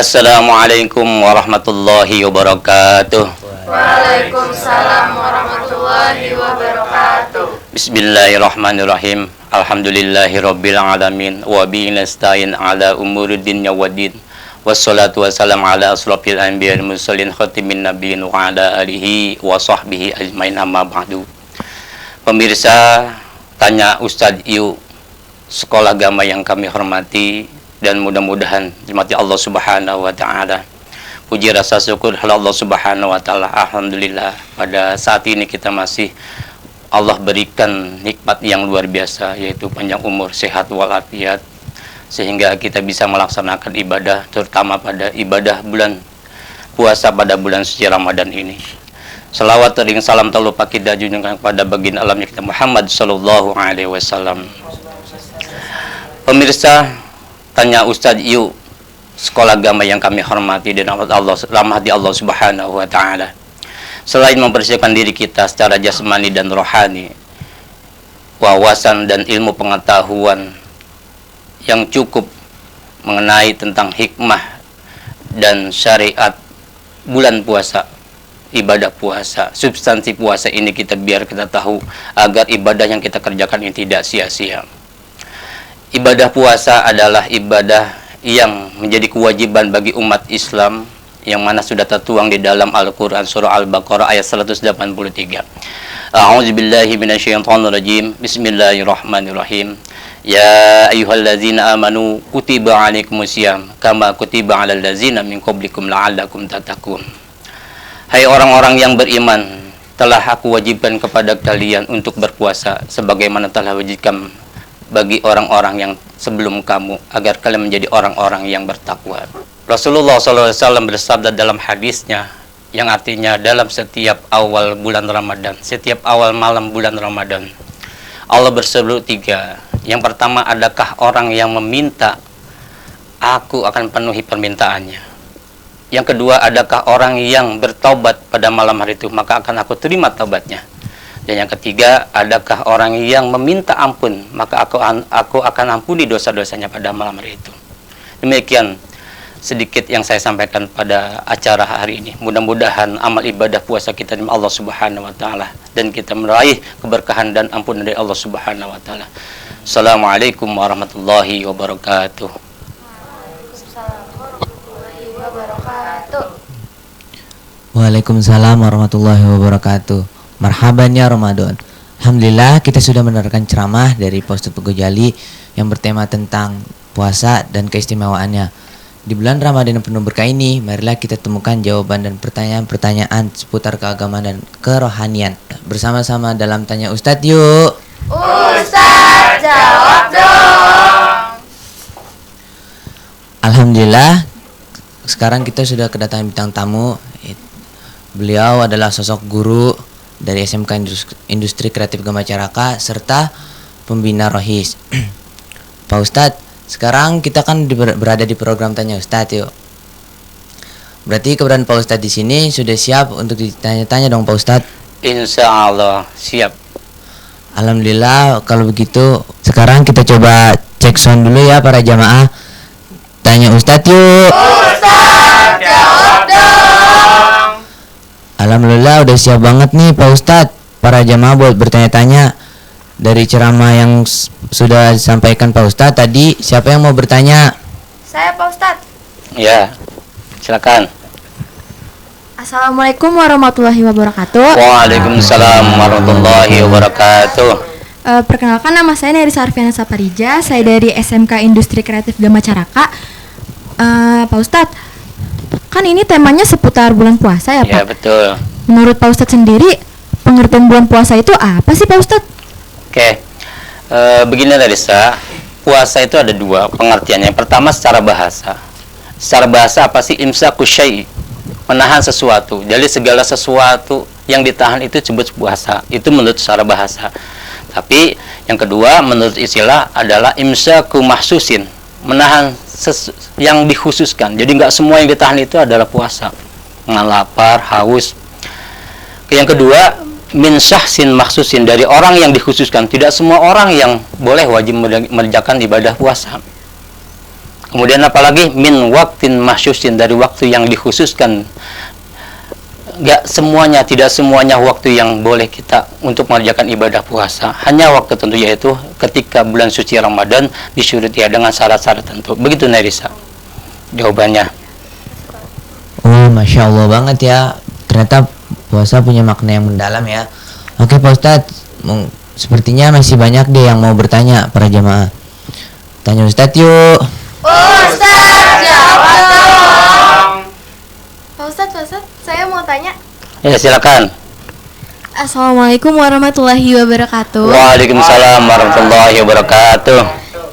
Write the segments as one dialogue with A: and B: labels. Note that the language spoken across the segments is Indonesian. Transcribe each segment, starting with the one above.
A: Assalamualaikum warahmatullahi wabarakatuh.
B: Waalaikumsalam warahmatullahi wabarakatuh.
A: Bismillahirrahmanirrahim. Alhamdulillahirabbil alamin wa bihi nasta'in ala umuriddin waddin. Wassalatu wassalamu ala asrofil anbiya'i wal mursalin khatimin nabiyyin wa ala alihi wa sahbihi ajmain, amma ba'du. Pemirsa Tanya Ustadz Yu, sekolah agama yang kami hormati dan mudah-mudahan dirahmati Allah Subhanahu wa taala. Puji rasa syukur Allah Subhanahu wa taala. Alhamdulillah pada saat ini kita masih Allah berikan nikmat yang luar biasa, yaitu panjang umur, sehat walafiat, sehingga kita bisa melaksanakan ibadah, terutama pada ibadah bulan puasa pada bulan suci Ramadan ini. Selawat dan salam tak lupa kita junjungkan kepada baginda alamnya kita Muhammad sallallahu alaihi wasallam. Pemirsa Tanya Ustadz Yu, sekolah agama yang kami hormati dan rahmati Allah Subhanahu wa taala. Selain mempersiapkan diri kita secara jasmani dan rohani, wawasan dan ilmu pengetahuan yang cukup mengenai tentang hikmah dan syariat bulan puasa, ibadah puasa, substansi puasa ini biar kita tahu agar ibadah yang kita kerjakan ini tidak sia-sia. Ibadah puasa adalah ibadah yang menjadi kewajiban bagi umat Islam, yang mana sudah tertuang di dalam Al-Quran surah Al-Baqarah ayat 183. A'udzubillahi minasyaitonirrajim. Bismillahirrahmanirrahim. Ya ayyuhallazina amanu kutiba alaikumusiyam kama kutiba alal ladzina min qablikum la'allakum tattaqun. Hai orang-orang yang beriman, telah aku wajibkan kepada kalian untuk berpuasa sebagaimana telah wajibkan bagi orang-orang yang sebelum kamu, agar kalian menjadi orang-orang yang bertakwa. Rasulullah SAW bersabda dalam hadisnya, yang artinya dalam setiap awal bulan Ramadan, setiap awal malam bulan Ramadan, Allah berseru 3. Yang pertama, adakah orang yang meminta, aku akan penuhi permintaannya. Yang kedua, adakah orang yang bertaubat pada malam hari itu, maka akan aku terima taubatnya. Dan yang ketiga, adakah orang yang meminta ampun, maka aku akan ampuni dosa-dosanya pada malam hari itu. Demikian sedikit yang saya sampaikan pada acara hari ini. Mudah-mudahan amal ibadah puasa kita dari Allah Subhanahu wa taala dan kita meraih keberkahan dan ampunan dari Allah Subhanahu wa taala. Assalamualaikum warahmatullahi wabarakatuh.
C: Waalaikumsalam warahmatullahi wabarakatuh. Marhaban ya Ramadan. Alhamdulillah kita sudah mendengarkan ceramah dari Pak Ustadz Pegojali yang bertema tentang puasa dan keistimewaannya. Di bulan Ramadan yang penuh berkah ini, marilah kita temukan jawaban dan pertanyaan-pertanyaan seputar keagamaan dan kerohanian bersama-sama dalam Tanya Ustadz Yuk.
B: Ustadz jawab dong.
C: Alhamdulillah sekarang kita sudah kedatangan bintang tamu. Beliau adalah sosok guru dari SMK Industri Kreatif Gama Caraka serta pembina Rohis. Pak Ustadz, sekarang kita kan berada di program Tanya Ustadz yuk. Berarti keberadaan Pak Ustadz di sini sudah siap untuk ditanya-tanya dong Pak Ustadz?
A: Insya Allah siap.
C: Alhamdulillah kalau begitu sekarang kita coba cek sound dulu ya para jamaah. Tanya Ustadz yuk.
B: Ustadz jawab dong.
C: Alhamdulillah udah siap banget nih Pak Ustadz, para jamaah buat bertanya-tanya. Dari ceramah yang sudah disampaikan Pak Ustadz tadi, siapa yang mau bertanya?
B: Saya Pak Ustadz.
A: Ya, silakan.
D: Assalamualaikum warahmatullahi wabarakatuh.
A: Waalaikumsalam warahmatullahi wabarakatuh.
D: Perkenalkan nama saya Nerisa Arfiana Saparija. Saya dari SMK Industri Kreatif Gama Caraka. Pak Ustadz, kan ini temanya seputar bulan puasa ya Pak?
A: Ya betul.
D: Menurut Pak Ustadz sendiri, pengertian bulan puasa itu apa sih Pak Ustadz?
A: Oke, begini Larissa, puasa itu ada dua pengertiannya. Yang pertama secara bahasa. Secara bahasa apa sih? Imsaku syai', menahan sesuatu. Jadi segala sesuatu yang ditahan itu disebut puasa. Itu menurut secara bahasa. Tapi yang kedua menurut istilah adalah imsaku mahsusin, menahan yang dikhususkan. Jadi nggak semua yang ditahan itu adalah puasa. Nggak lapar, haus. Yang kedua, min syahsin maksusin, dari orang yang dikhususkan. Tidak semua orang yang boleh wajib mengerjakan ibadah puasa. Kemudian apalagi min waktin mahsyusin, dari waktu yang dikhususkan. Tidak semuanya waktu yang boleh kita untuk mengerjakan ibadah puasa. Hanya waktu tentu, yaitu ketika bulan suci Ramadan disyuruti ya dengan syarat-syarat tentu. Begitu Nerisa jawabannya.
C: Oh, Masya Allah banget ya. Ternyata puasa punya makna yang mendalam ya. Oke Pak Ustadz, sepertinya masih banyak deh yang mau bertanya para jamaah. Tanya Ustadz yuk.
B: Ustadz, jawab dong.
D: Pak Ustadz, saya mau tanya.
A: Ya silakan.
D: Assalamualaikum warahmatullahi wabarakatuh.
A: Waalaikumsalam warahmatullahi wabarakatuh.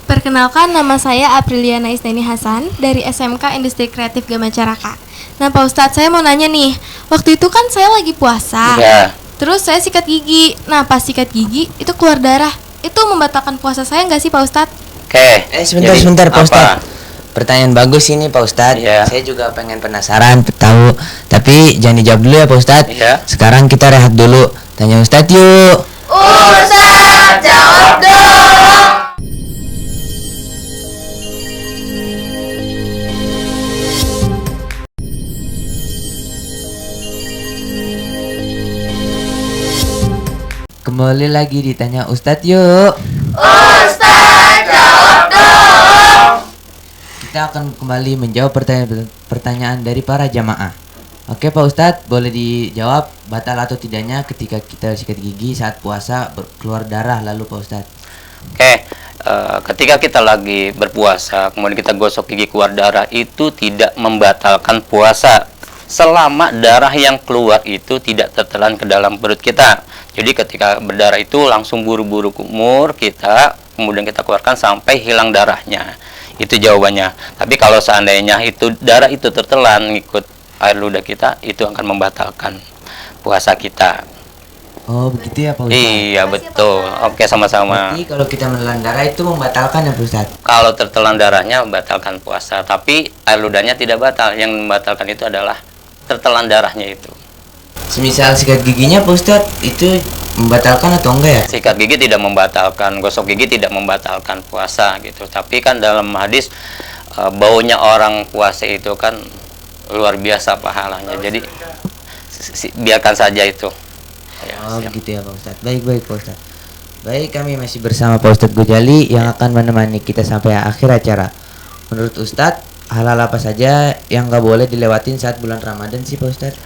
D: Perkenalkan, nama saya Apriliana Isneni Hasan dari SMK Industri Kreatif Gamacaraka. Nah Pak Ustadz, saya mau nanya nih, waktu itu kan saya lagi puasa,
A: Ya.
D: terus saya sikat gigi. Nah pas sikat gigi itu keluar darah, itu membatalkan puasa saya nggak sih Pak Ustadz?
A: Oke.
C: Sebentar Pak
A: apa?
C: Ustadz. Pertanyaan bagus ini Pak Ustadz.
A: Ya.
C: Saya juga pengen penasaran tahu, tapi jangan dijawab dulu ya Pak Ustadz.
A: Ya.
C: Sekarang kita rehat dulu. Tanya Ustadz yuk.
B: Ustadz, jawab dong.
C: Kembali lagi ditanya Ustadz yuk.
B: Ustadz, jawab dong.
C: Kita akan kembali menjawab pertanyaan dari para jamaah. Oke Pak Ustadz, boleh dijawab batal atau tidaknya ketika kita sikat gigi saat puasa keluar darah lalu Pak Ustadz?
A: Oke, ketika kita lagi berpuasa, kemudian kita gosok gigi keluar darah, itu tidak membatalkan puasa selama darah yang keluar itu tidak tertelan ke dalam perut kita. Jadi ketika berdarah itu langsung buru-buru kumur kita, kemudian kita keluarkan sampai hilang darahnya. Itu jawabannya. Tapi kalau seandainya itu darah itu tertelan ngikut air ludah kita, itu akan membatalkan puasa kita.
C: Oh begitu ya Pak Ustadz?
A: Iya betul. Oke, sama-sama.
C: Berarti kalau kita menelan darah itu membatalkan ya Pak Ustadz?
A: Kalau tertelan darahnya membatalkan puasa, tapi air ludahnya tidak batal. Yang membatalkan itu adalah tertelan darahnya itu.
C: Semisal sikat giginya Pak Ustadz, itu membatalkan atau enggak ya?
A: Sikat gigi tidak membatalkan, gosok gigi tidak membatalkan puasa gitu. Tapi kan dalam hadis baunya orang puasa itu kan luar biasa pahalanya. Jadi biarkan saja itu. Ya,
C: Oh
A: siap.
C: begitu ya Pak Ustadz. Baik Pak Ustadz. Baik, kami masih bersama Pak Ustadz Gojali yang akan menemani kita sampai akhir acara. Menurut Ustadz, hal-hal apa saja yang nggak boleh dilewatin saat bulan Ramadan sih Pak Ustadz?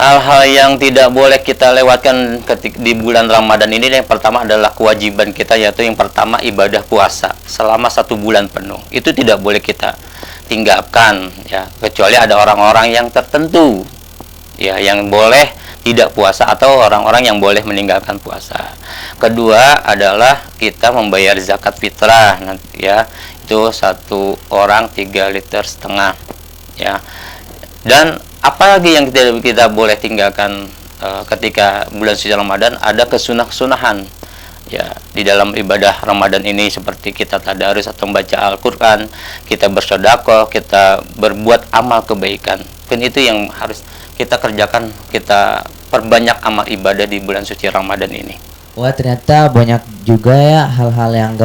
A: Hal-hal yang tidak boleh kita lewatkan di bulan Ramadan ini, yang pertama adalah kewajiban kita, yaitu yang pertama ibadah puasa selama 1 bulan penuh. Itu tidak boleh kita tinggalkan ya, kecuali ada orang-orang yang tertentu ya yang boleh tidak puasa atau orang-orang yang boleh meninggalkan puasa. Kedua adalah kita membayar zakat fitrah ya, itu 1 orang 3,5 liter ya. Dan apalagi yang kita boleh tinggalkan ketika bulan suci Ramadan, ada kesunah-kesunahan ya di dalam ibadah Ramadan ini, seperti kita tadarus atau membaca Al-Qur'an, kita bersedekah, kita berbuat amal kebaikan. Dan itu yang harus kita kerjakan, kita perbanyak amal ibadah di bulan suci Ramadan ini.
C: Wah ternyata banyak juga ya hal-hal yang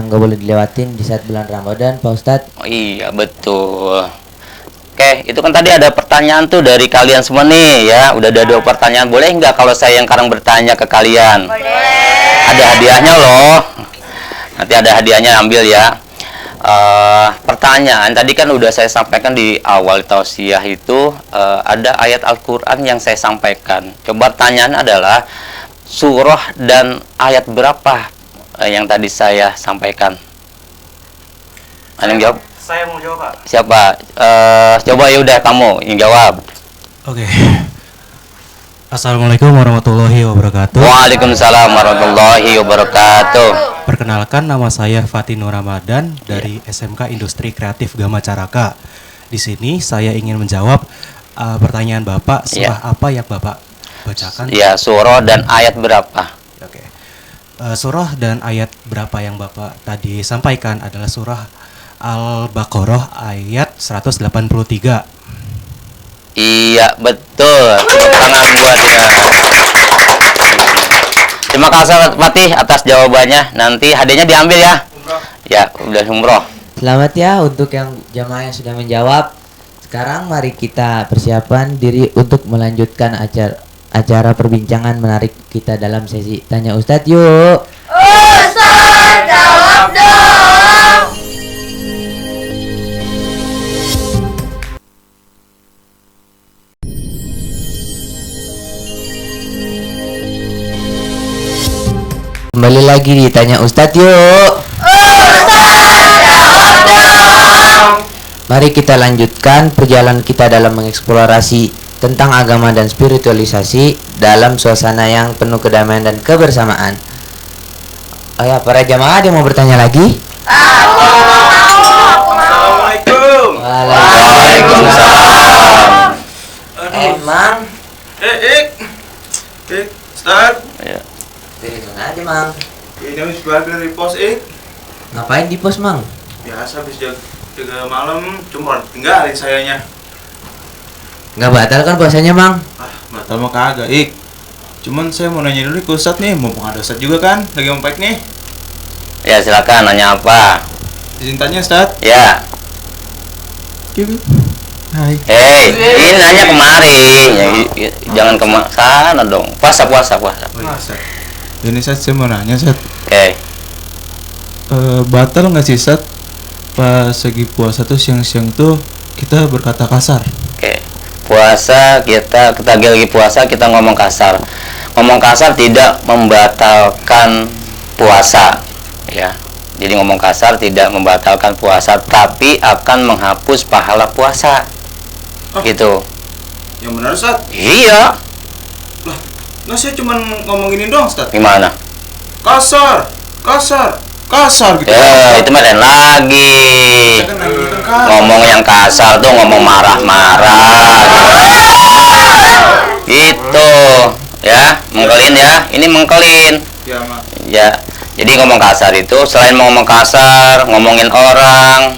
C: nggak boleh dilewatin di saat bulan Ramadan Pak Ustadz.
A: Oh, iya betul. Oke, itu kan tadi ada pertanyaan tuh dari kalian semua nih ya. Udah ada 2 pertanyaan. Boleh nggak kalau saya yang sekarang bertanya ke kalian?
B: Boleh.
A: Ada hadiahnya loh. Nanti ada hadiahnya, ambil ya. Pertanyaan tadi kan udah saya sampaikan di awal tausiah itu, ada ayat Al-Qur'an yang saya sampaikan. Coba pertanyaan adalah surah dan ayat berapa yang tadi saya sampaikan? Ada yang jawab?
E: Saya mau jawab, Pak.
A: Siapa? Coba ya udah kamu yang jawab.
E: Oke. Assalamualaikum warahmatullahi wabarakatuh.
A: Waalaikumsalam warahmatullahi wabarakatuh.
E: Perkenalkan, nama saya Fatih Nur Ramadan dari SMK Industri Kreatif Gamacaraka. Di sini saya ingin menjawab pertanyaan Bapak, surah apa yang Bapak bacakan?
A: Ya, surah dan ayat berapa?
E: Oke. Surah dan ayat berapa yang Bapak tadi sampaikan adalah surah Al-Baqarah ayat 183.
A: Iya, betul. Tepuk tangan buat ya. Terima kasih Fatih atas jawabannya. Nanti hadiahnya diambil ya. Ya, udah umroh.
C: Selamat ya untuk yang jamaah yang sudah menjawab. Sekarang mari kita persiapan diri untuk melanjutkan acara perbincangan menarik kita dalam sesi Tanya Ustadz yuk.
B: Ustaz jawab dong.
C: Kembali lagi di Tanya Ustadz yuk.
B: Ustaz jawab dong.
C: Mari kita lanjutkan perjalanan kita dalam mengeksplorasi tentang agama dan spiritualisasi dalam suasana yang penuh kedamaian dan kebersamaan. Oh ya, para jamaah ada yang mau bertanya lagi?
F: Assalamualaikum.
A: Waalaikumsalam.
C: Emang
F: Ustaz.
A: Ya.
C: dari mana aja, Mang?
F: Ini habis balik dari pos,
C: Ngapain di pos, Mang?
F: Biasa habis jaga malam, cuma tinggalin sayanya.
C: Nggak batal kan puasanya, Mang?
F: Batal mah kagak, Cuman saya mau nanya dulu ke Ustaz nih, mumpung ada Ustaz juga kan, lagi ompek nih.
A: Ya silakan, nanya apa?
F: Izin tanya, Ustaz.
A: Ya.
F: Hai.
A: Hei, ini nanya kemari. Jangan ke sana dong. Puasa.
F: Masa? Ini Ustaz, saya mau nanya, Ustaz.
A: Oke.
F: Batal nggak sih, Ustaz? Pas lagi puasa tuh siang-siang tuh kita berkata kasar.
A: Oke. Puasa kita lagi puasa kita ngomong kasar. Ngomong kasar tidak membatalkan puasa, ya. Jadi ngomong kasar tidak membatalkan puasa, tapi akan menghapus pahala puasa. Gitu.
F: Yang benar, Ustaz?
A: Iya.
F: Nggak, saya cuma ngomong gini doang, Ustaz.
A: Gimana?
F: Kasar gitu.
A: Ya, itu mah lain lagi.
F: Saya kan lagi kan kasar.
A: Ngomong yang kasar tuh ngomong marah-marah. Gitu. Ya, mengkelin ya. Ini mengkelin.
F: Ya, Mak.
A: Ya. Jadi ngomong kasar itu selain mau ngomong kasar, ngomongin orang,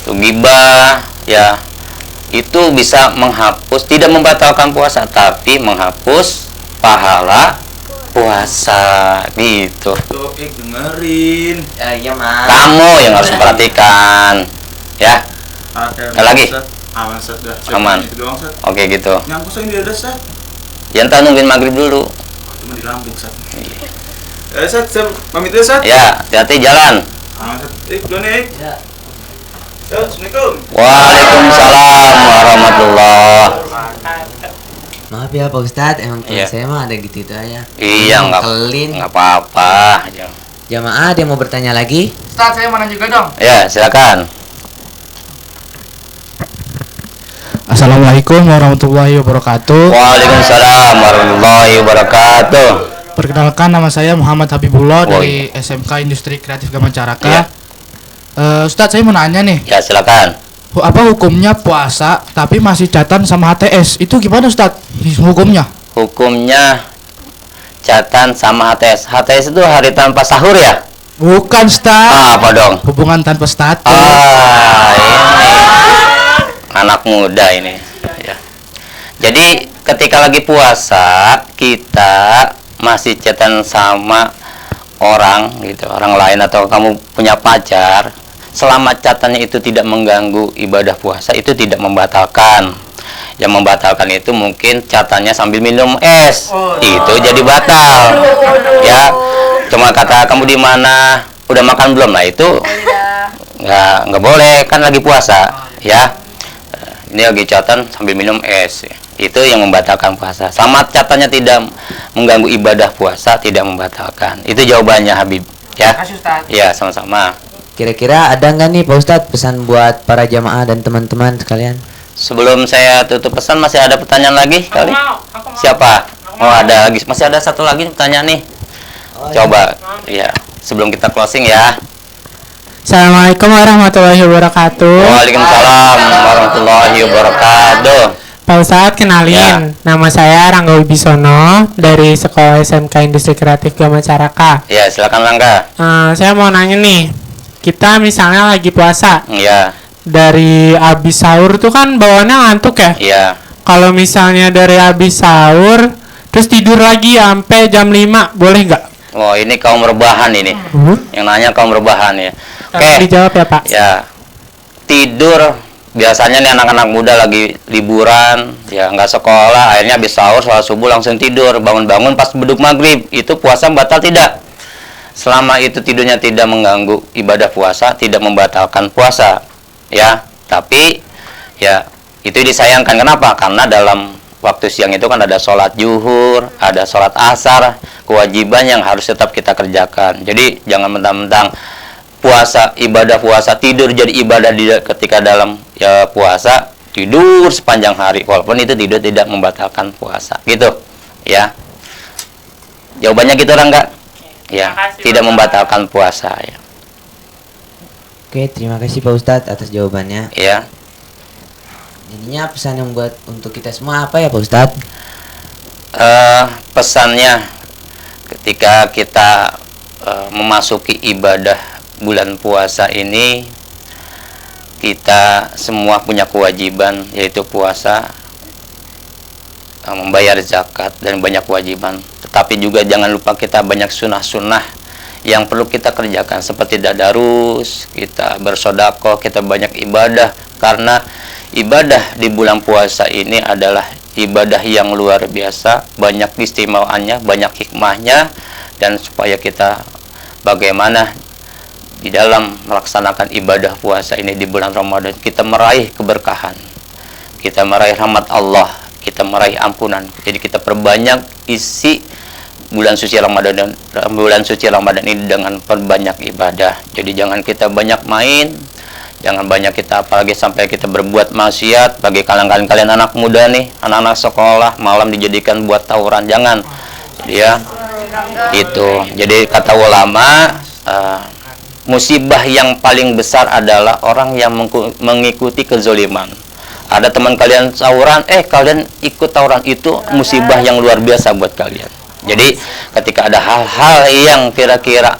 A: tuh gibah, ya. Itu bisa menghapus, tidak membatalkan puasa, tapi menghapus pahala puasa gitu.
F: Tuh, dengerin.
C: Iya, Mang.
A: Kamu yang harus memperhatikan, ya. Ada lagi?
F: Aman, Ustaz. Dah.
A: Aman.
F: Itu doang, Ustaz.
A: Oke gitu.
F: Nyangkut saya di dada, Ustaz.
A: Jangan nungguin maghrib dulu.
F: Cuma di lambung, Ustaz. Ustaz, saya pamit dulu, Ustaz.
A: Ya, hati-hati jalan.
F: Aman, Ustaz. Duluan ya,
C: Ya.
F: Assalamualaikum.
A: Waalaikumsalam warahmatullah.
C: Maaf ya Pak Ustadz, emang
A: Iya.
C: saya mah ada gitu aja.
A: Iya,
C: Mengkelin.
A: nggak apa-apa.
C: Jamaah ada yang mau bertanya lagi?
G: Ustaz, saya mau nanya juga dong.
A: Ya, silakan.
G: Assalamualaikum warahmatullahi wabarakatuh.
A: Waalaikumsalam warahmatullahi wabarakatuh.
G: Perkenalkan, nama saya Muhammad Habibullah
A: Oh,
G: dari SMK Industri Kreatif Gama Caraka.
A: Iya.
G: Ustaz, saya mau nanya nih,
A: Ya, silakan.
G: apa hukumnya puasa tapi masih catatan sama HTS? Itu gimana, Ustaz? Hukumnya?
A: Hukumnya catatan sama HTS. HTS itu hari tanpa sahur ya?
G: Bukan, Ustaz.
A: Apa dong?
G: Hubungan tanpa status.
A: Ini anak muda ini. Ya. Jadi ketika lagi puasa kita masih chatan sama orang gitu, orang lain atau kamu punya pacar, selama catatannya itu tidak mengganggu ibadah puasa, itu tidak membatalkan. Yang membatalkan itu mungkin catatannya sambil minum es, itu jadi batal. Ya, cuma kata kamu di mana, udah makan belum, lah itu nggak boleh, kan lagi puasa, ya. Ini lagi catatan sambil minum es, itu yang membatalkan puasa. Sama catatannya tidak mengganggu ibadah puasa, tidak membatalkan. Itu jawabannya Habib, ya.
G: Makasih, Ustaz.
A: Ya, sama-sama.
C: Kira-kira ada nggak nih Pak Ustadz pesan buat para jamaah dan teman-teman sekalian?
A: Sebelum saya tutup pesan, masih ada pertanyaan lagi kali? Siapa? Oh, ada lagi, masih ada satu lagi pertanyaan nih. Coba, ya. Sebelum kita closing ya.
H: Assalamualaikum warahmatullahi wabarakatuh.
A: Waalaikumsalam warahmatullahi wabarakatuh.
H: Pak Ustadz, kenalin, nama saya Rangga Wibisono dari Sekolah SMK Industri Kreatif Gama Caraka.
A: Ya, silakan Langga.
H: Saya mau nanya nih, kita misalnya lagi puasa,
A: Ya,
H: dari abis sahur tuh kan bawaannya ngantuk ya.
A: ya.
H: Kalau misalnya dari abis sahur, terus tidur lagi sampai jam 5, boleh nggak?
A: Oh, ini kaum rebahan ini. Yang nanya kaum rebahan ya.
H: Tolong dijawab ya Pak.
A: Ya, tidur biasanya nih anak-anak muda lagi liburan, ya nggak sekolah, akhirnya habis sahur, sholat subuh langsung tidur, bangun-bangun pas beduk maghrib, itu puasa batal tidak? Selama itu tidurnya tidak mengganggu ibadah puasa, tidak membatalkan puasa, ya. Tapi ya itu disayangkan. Kenapa? Karena dalam waktu siang itu kan ada sholat zuhur, ada sholat asar, kewajiban yang harus tetap kita kerjakan. Jadi jangan mentang-mentang puasa, ibadah puasa, tidur jadi ibadah ketika dalam ya puasa, tidur sepanjang hari, walaupun itu tidur tidak membatalkan puasa, gitu ya. Jawabannya gitu orang enggak? Ya, tidak membatalkan puasa ya.
C: Oke, terima kasih Pak Ustadz atas jawabannya.
A: Ya.
C: Jadinya pesan yang buat untuk kita semua apa ya Pak Ustadz?
A: Pesannya ketika kita memasuki ibadah bulan puasa ini, kita semua punya kewajiban, yaitu puasa, membayar zakat, dan banyak kewajiban. Tetapi juga jangan lupa kita banyak sunnah-sunnah yang perlu kita kerjakan, seperti tadarus, kita bersedekah, kita banyak ibadah. Karena ibadah di bulan puasa ini adalah ibadah yang luar biasa, banyak istimewaannya, banyak hikmahnya, dan supaya kita bagaimana di dalam melaksanakan ibadah puasa ini di bulan Ramadan, kita meraih keberkahan, kita meraih rahmat Allah, kita meraih ampunan. Jadi kita perbanyak isi bulan suci Ramadan ini dengan perbanyak ibadah. Jadi jangan kita banyak main, jangan banyak kita apalagi sampai kita berbuat maksiat. Bagi kalian anak muda nih, anak-anak sekolah, malam dijadikan buat tawuran, jangan. Jadi ya itu. Jadi kata ulama, musibah yang paling besar adalah orang yang mengikuti kezoliman. Ada teman kalian tawuran, kalian ikut tawuran, itu musibah yang luar biasa buat kalian. Jadi ketika ada hal-hal yang kira-kira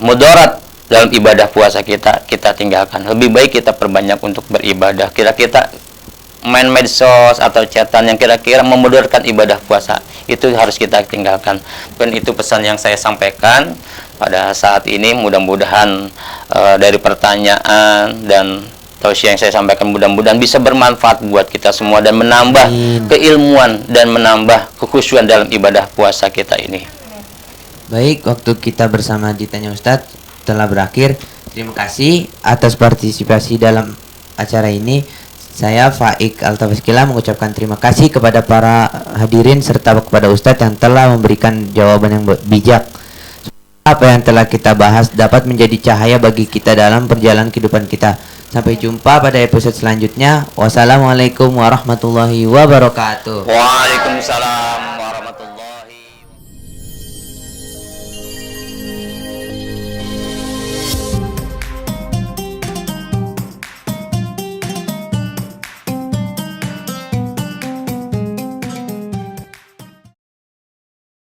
A: mudarat dalam ibadah puasa kita tinggalkan. Lebih baik kita perbanyak untuk beribadah. Kira-kira main medsos atau chatan yang kira-kira memudaratkan ibadah puasa, itu harus kita tinggalkan. Dan itu pesan yang saya sampaikan pada saat ini. Mudah-mudahan dari pertanyaan dan tausiah yang saya sampaikan mudah-mudahan bisa bermanfaat buat kita semua dan menambah keilmuan dan menambah kekhusyuan dalam ibadah puasa kita ini.
C: Baik, waktu kita bersama di Tanya Ustadz telah berakhir. Terima kasih atas partisipasi dalam acara ini. Saya Faik Altafiskila mengucapkan terima kasih kepada para hadirin serta kepada Ustadz yang telah memberikan jawaban yang bijak. Apa yang telah kita bahas dapat menjadi cahaya bagi kita dalam perjalanan kehidupan kita. Sampai jumpa pada episode selanjutnya. Wassalamualaikum warahmatullahi wabarakatuh.
A: Waalaikumsalam warahmatullahi wabarakatuh.